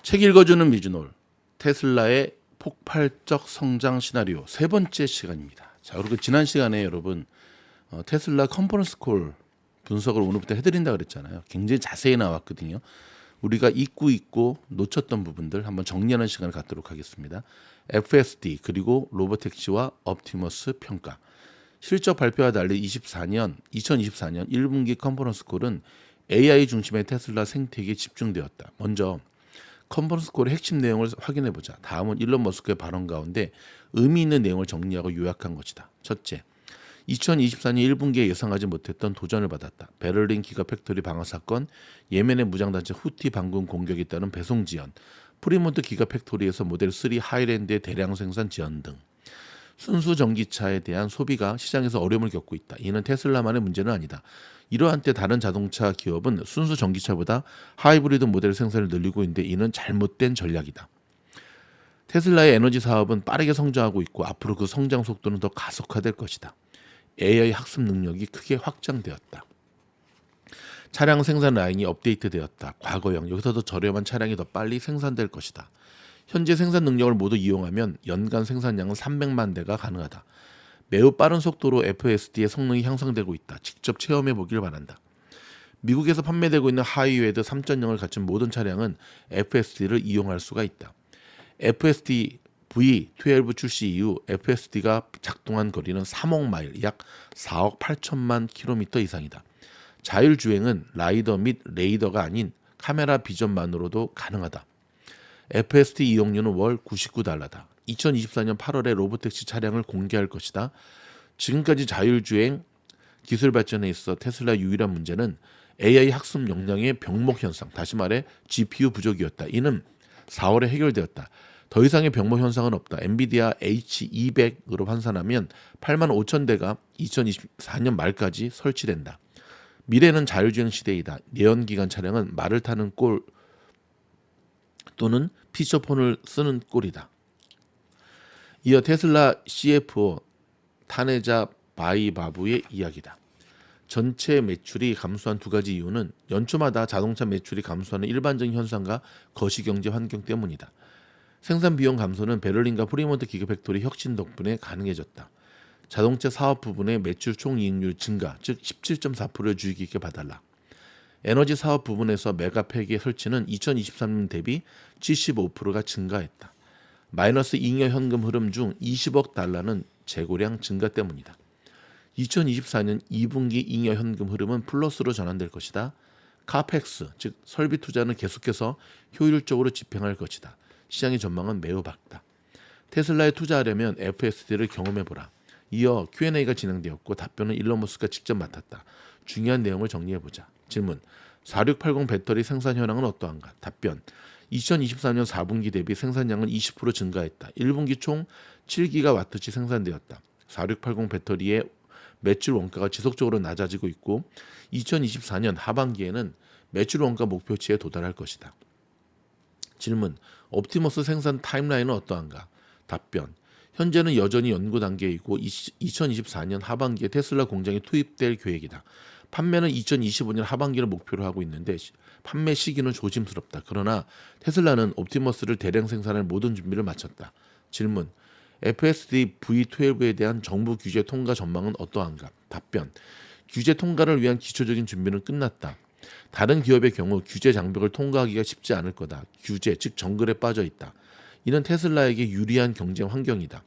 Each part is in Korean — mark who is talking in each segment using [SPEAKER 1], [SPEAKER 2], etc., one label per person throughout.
[SPEAKER 1] 책 읽어주는 미즈놀, 테슬라의 폭발적 성장 시나리오 세 번째 시간입니다. 자, 그리고 지난 시간에 여러분 테슬라 컨퍼런스 콜 분석을 오늘부터 해드린다 그랬잖아요. 굉장히 자세히 나왔거든요. 우리가 잊고 놓쳤던 부분들 한번 정리하는 시간을 갖도록 하겠습니다. FSD 그리고 로보택시와 옵티머스 평가. 실적 발표와 달리 2024년 1분기 컨퍼런스 콜은 AI 중심의 테슬라 생태계에 집중되었다. 먼저 컨퍼런스 콜의 핵심 내용을 확인해 보자. 다음은 일론 머스크의 발언 가운데 의미 있는 내용을 정리하고 요약한 것이다. 첫째, 2024년 1분기에 예상하지 못했던 도전을 받았다. 베를린 기가팩토리 방화 사건, 예멘의 무장단체 후티 반군 공격에 따른 배송 지연, 프리몬트 기가팩토리에서 모델 3 하이랜드의 대량 생산 지연 등 순수 전기차에 대한 소비가 시장에서 어려움을 겪고 있다. 이는 테슬라만의 문제는 아니다. 이러한 때 다른 자동차 기업은 순수 전기차보다 하이브리드 모델 생산을 늘리고 있는데 이는 잘못된 전략이다. 테슬라의 에너지 사업은 빠르게 성장하고 있고 앞으로 그 성장 속도는 더 가속화될 것이다. AI 학습 능력이 크게 확장되었다. 차량 생산 라인이 업데이트되었다. 과거형, 여기서 더 저렴한 차량이 더 빨리 생산될 것이다. 현재 생산 능력을 모두 이용하면 연간 생산량은 300만 대가 가능하다. 매우 빠른 속도로 FSD의 성능이 향상되고 있다. 직접 체험해 보길 바란다. 미국에서 판매되고 있는 하이웨드 3.0을 갖춘 모든 차량은 FSD를 이용할 수가 있다. FSD V12 출시 이후 FSD가 작동한 거리는 3억 마일, 약 4억 8천만 킬로미터 이상이다. 자율주행은 라이더 및 레이더가 아닌 카메라 비전만으로도 가능하다. FSD 이용료는 월 $99다. 2024년 8월에 로보택시 차량을 공개할 것이다. 지금까지 자율주행 기술 발전에 있어 테슬라 유일한 문제는 AI 학습 역량의 병목 현상, 다시 말해 GPU 부족이었다. 이는 4월에 해결되었다. 더 이상의 병목 현상은 없다. 엔비디아 H200으로 환산하면 8만 5천 대가 2024년 말까지 설치된다. 미래는 자율주행 시대이다. 내연기관 차량은 말을 타는 꼴 또는 피처폰을 쓰는 꼴이다. 이어 테슬라 CFO 타네자 바이바부의 이야기다. 전체 매출이 감소한 두 가지 이유는 연초마다 자동차 매출이 감소하는 일반적인 현상과 거시경제 환경 때문이다. 생산 비용 감소는 베를린과 프리몬트 기가팩토리 혁신 덕분에 가능해졌다. 자동차 사업 부분의 매출 총이익률 증가, 즉 17.4%의 주의 깊게 봐달라. 에너지 사업 부분에서 메가팩의 설치는 2023년 대비 75%가 증가했다. 마이너스 잉여 현금 흐름 중 20억 달러는 재고량 증가 때문이다. 2024년 2분기 잉여 현금 흐름은 플러스로 전환될 것이다. 카펙스, 즉 설비 투자는 계속해서 효율적으로 집행할 것이다. 시장의 전망은 매우 밝다. 테슬라에 투자하려면 FSD를 경험해보라. 이어 Q&A가 진행되었고 답변은 일론 머스크가 직접 맡았다. 중요한 내용을 정리해보자. 질문: 4680 배터리 생산 현황은 어떠한가? 답변: 2024년 4분기 대비 생산량은 20% 증가했다. 1분기 총 7기가와트치 생산되었다. 4680 배터리의 매출 원가가 지속적으로 낮아지고 있고 2024년 하반기에는 매출 원가 목표치에 도달할 것이다. 질문: 옵티머스 생산 타임라인은 어떠한가? 답변: 현재는 여전히 연구 단계이고 2024년 하반기에 테슬라 공장이 투입될 계획이다. 판매는 2025년 하반기를 목표로 하고 있는데 판매 시기는 조심스럽다. 그러나 테슬라는 옵티머스를 대량 생산할 모든 준비를 마쳤다. 질문: FSD V12에 대한 정부 규제 통과 전망은 어떠한가? 답변: 규제 통과를 위한 기초적인 준비는 끝났다. 다른 기업의 경우 규제 장벽을 통과하기가 쉽지 않을 거다. 규제, 즉 정글에 빠져 있다. 이는 테슬라에게 유리한 경쟁 환경이다.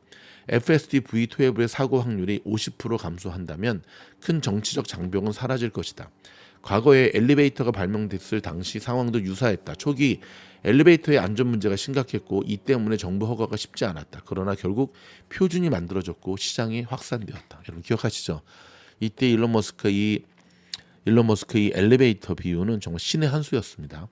[SPEAKER 1] FSD V12의 사고 확률이 50% 감소한다면 큰 정치적 장벽은 사라질 것이다. 과거에 엘리베이터가 발명됐을 당시 상황도 유사했다. 초기 엘리베이터의 안전 문제가 심각했고 이 때문에 정부 허가가 쉽지 않았다. 그러나 결국 표준이 만들어졌고 시장이 확산되었다. 여러분 기억하시죠? 이때 일론 머스크의 엘리베이터 비유는 정말 신의 한 수였습니다.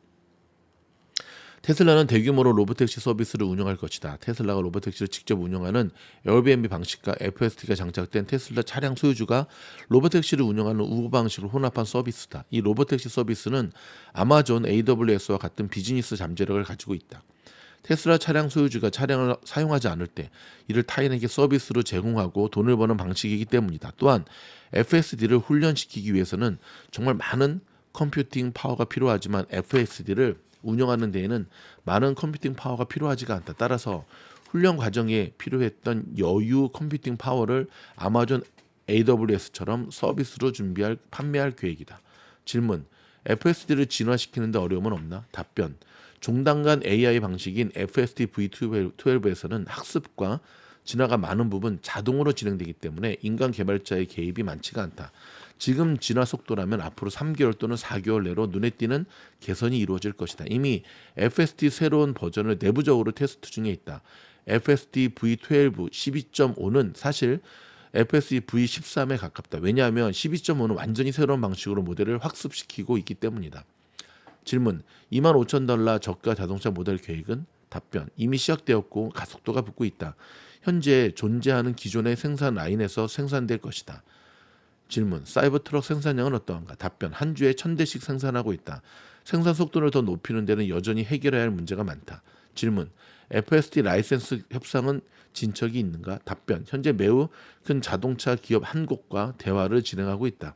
[SPEAKER 1] 테슬라는 대규모로 로보택시 서비스를 운영할 것이다. 테슬라가 로보택시를 직접 운영하는 에어비앤비 방식과 FSD가 장착된 테슬라 차량 소유주가 로보택시를 운영하는 우버 방식을 혼합한 서비스다. 이 로보택시 서비스는 아마존 AWS와 같은 비즈니스 잠재력을 가지고 있다. 테슬라 차량 소유주가 차량을 사용하지 않을 때 이를 타인에게 서비스로 제공하고 돈을 버는 방식이기 때문이다. 또한 FSD를 훈련시키기 위해서는 정말 많은 컴퓨팅 파워가 필요하지만 FSD를 운영하는 데에는 많은 컴퓨팅 파워가 필요하지가 않다. 따라서 훈련 과정에 필요했던 여유 컴퓨팅 파워를 아마존 AWS처럼 서비스로 판매할 계획이다. 질문: FSD를 진화시키는 데 어려움은 없나? 답변: 종단간 AI 방식인 FSD V12에서는 학습과 진화가 많은 부분 자동으로 진행되기 때문에 인간 개발자의 개입이 많지가 않다. 지금 진화 속도라면 앞으로 3개월 또는 4개월 내로 눈에 띄는 개선이 이루어질 것이다. 이미 FSD 새로운 버전을 내부적으로 테스트 중에 있다. FSD V12 12.5는 사실 FSD V13에 가깝다. 왜냐하면 12.5는 완전히 새로운 방식으로 모델을 학습시키고 있기 때문이다. 질문: $25,000 저가 자동차 모델 계획은? 답변: 이미 시작되었고 가속도가 붙고 있다. 현재 존재하는 기존의 생산 라인에서 생산될 것이다. 질문: 사이버 트럭 생산량은 어떠한가? 답변: 한 주에 1,000대씩 생산하고 있다. 생산 속도를 더 높이는 데는 여전히 해결해야 할 문제가 많다. 질문: FSD 라이센스 협상은 진척이 있는가? 답변: 현재 매우 큰 자동차 기업 한 곳과 대화를 진행하고 있다.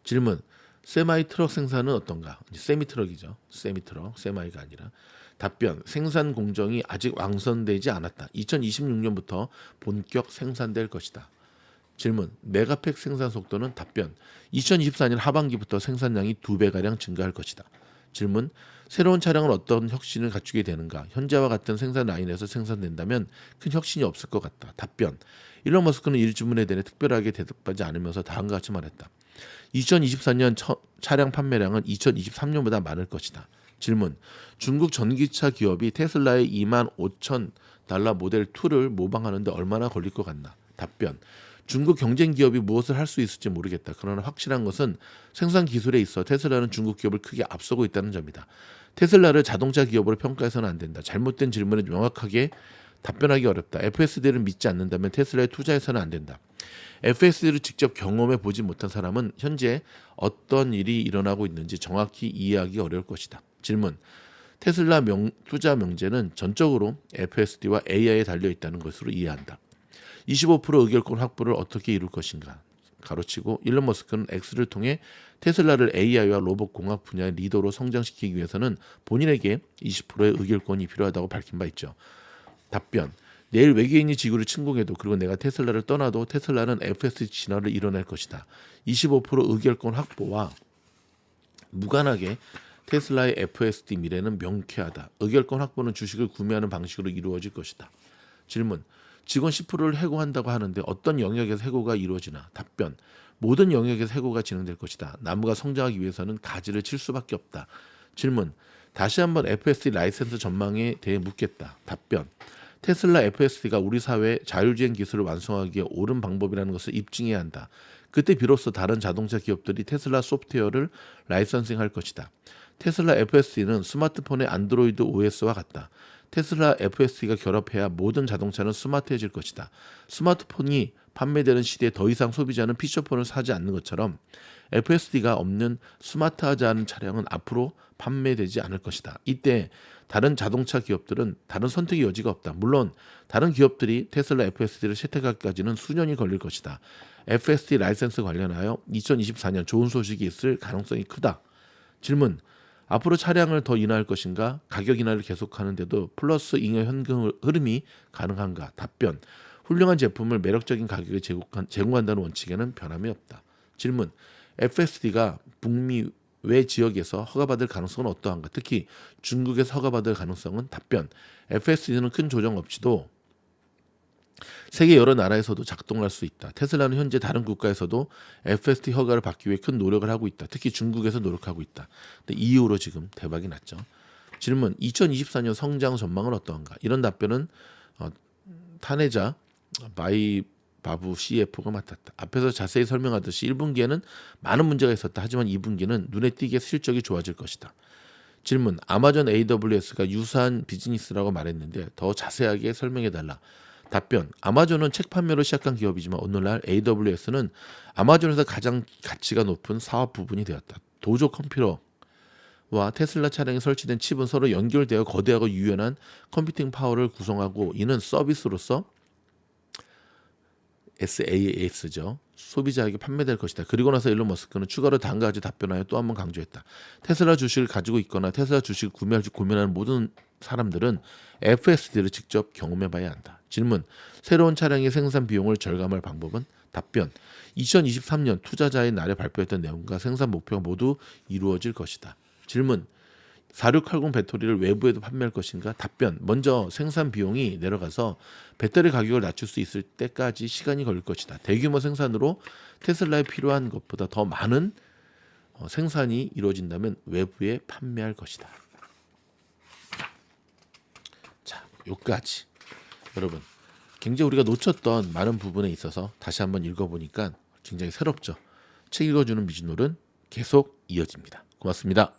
[SPEAKER 1] 질문: 세마이 트럭 생산은 어떤가? 세미 트럭이죠. 세미 트럭, 세마이가 아니라. 답변: 생산 공정이 아직 완성되지 않았다. 2026년부터 본격 생산될 것이다. 질문: 메가팩 생산 속도는? 답변: 2024년 하반기부터 생산량이 2배가량 증가할 것이다. 질문: 새로운 차량은 어떤 혁신을 갖추게 되는가? 현재와 같은 생산 라인에서 생산된다면 큰 혁신이 없을 것 같다. 답변: 일론 머스크는 이 질문에 대해 특별하게 대답하지 않으면서 다음과 같이 말했다. 2024년 차량 판매량은 2023년보다 많을 것이다. 질문: 중국 전기차 기업이 테슬라의 $25,000 모델 2를 모방하는데 얼마나 걸릴 것 같나? 답변: 중국 경쟁 기업이 무엇을 할 수 있을지 모르겠다. 그러나 확실한 것은 생산 기술에 있어 테슬라는 중국 기업을 크게 앞서고 있다는 점이다. 테슬라를 자동차 기업으로 평가해서는 안 된다. 잘못된 질문에 명확하게 답변하기 어렵다. FSD를 믿지 않는다면 테슬라에 투자해서는 안 된다. FSD를 직접 경험해 보지 못한 사람은 현재 어떤 일이 일어나고 있는지 정확히 이해하기 어려울 것이다. 질문: 테슬라 투자 명제는 전적으로 FSD와 AI에 달려 있다는 것으로 이해한다. 25% 의결권 확보를 어떻게 이룰 것인가? 가로치고 일론 머스크는 X를 통해 테슬라를 AI와 로봇 공학 분야의 리더로 성장시키기 위해서는 본인에게 20%의 의결권이 필요하다고 밝힌 바 있죠. 답변: 내일 외계인이 지구를 침공해도 그리고 내가 테슬라를 떠나도 테슬라는 FSD 진화를 이뤄낼 것이다. 25% 의결권 확보와 무관하게 테슬라의 FSD 미래는 명쾌하다. 의결권 확보는 주식을 구매하는 방식으로 이루어질 것이다. 질문: 직원 10%를 해고한다고 하는데 어떤 영역에서 해고가 이루어지나? 답변: 모든 영역에서 해고가 진행될 것이다. 나무가 성장하기 위해서는 가지를 칠 수밖에 없다. 질문: 다시 한번 FSD 라이센스 전망에 대해 묻겠다. 답변: 테슬라 FSD가 우리 사회의 자율주행 기술을 완성하기에 옳은 방법이라는 것을 입증해야 한다. 그때 비로소 다른 자동차 기업들이 테슬라 소프트웨어를 라이선싱할 것이다. 테슬라 FSD는 스마트폰의 안드로이드 OS와 같다. 테슬라 FSD가 결합해야 모든 자동차는 스마트해질 것이다. 스마트폰이 판매되는 시대에 더 이상 소비자는 피처폰을 사지 않는 것처럼 FSD가 없는 스마트하지 않은 차량은 앞으로 판매되지 않을 것이다. 이때 다른 자동차 기업들은 다른 선택의 여지가 없다. 물론 다른 기업들이 테슬라 FSD를 채택하기까지는 수년이 걸릴 것이다. FSD 라이센스 관련하여 2024년 좋은 소식이 있을 가능성이 크다. 질문: 앞으로 차량을 더 인하할 것인가? 가격 인하를 계속하는데도 플러스 잉여 현금 흐름이 가능한가? 답변: 훌륭한 제품을 매력적인 가격에 제공한다는 원칙에는 변함이 없다. 질문: FSD가 북미 외 지역에서 허가받을 가능성은 어떠한가? 특히 중국에서 허가받을 가능성은? 답변: FSD는 큰 조정 없이도 세계 여러 나라에서도 작동할 수 있다. 테슬라는 현재 다른 국가에서도 FSD 허가를 받기 위해 큰 노력을 하고 있다. 특히 중국에서 노력하고 있다. 근데 이 이후로 지금 대박이 났죠. 질문: 2024년 성장 전망은 어떠한가? 이런 답변은 탄핵자 바부 CFO가 맡았다. 앞에서 자세히 설명하듯이 1분기에는 많은 문제가 있었다. 하지만 2분기는 눈에 띄게 실적이 좋아질 것이다. 질문: 아마존 AWS가 유사한 비즈니스라고 말했는데 더 자세하게 설명해달라. 답변: 아마존은 책 판매로 시작한 기업이지만 오늘날 AWS는 아마존에서 가장 가치가 높은 사업 부분이 되었다. 도조 컴퓨터와 테슬라 차량에 설치된 칩은 서로 연결되어 거대하고 유연한 컴퓨팅 파워를 구성하고 이는 서비스로서 SaaS죠. 소비자에게 판매될 것이다. 그리고 나서 일론 머스크는 추가로 다음 가지 답변하여 또 한 번 강조했다. 테슬라 주식을 가지고 있거나 테슬라 주식을 구매할지 고민하는 모든 사람들은 FSD를 직접 경험해봐야 한다. 질문: 새로운 차량의 생산 비용을 절감할 방법은? 답변: 2023년 투자자의 날에 발표했던 내용과 생산 목표가 모두 이루어질 것이다. 질문: 4680 배터리를 외부에도 판매할 것인가? 답변: 먼저 생산 비용이 내려가서 배터리 가격을 낮출 수 있을 때까지 시간이 걸릴 것이다. 대규모 생산으로 테슬라에 필요한 것보다 더 많은 생산이 이루어진다면 외부에 판매할 것이다. 자, 여기까지 여러분 굉장히 우리가 놓쳤던 많은 부분에 있어서 다시 한번 읽어보니까 굉장히 새롭죠. 책 읽어주는 미진놀은 계속 이어집니다. 고맙습니다.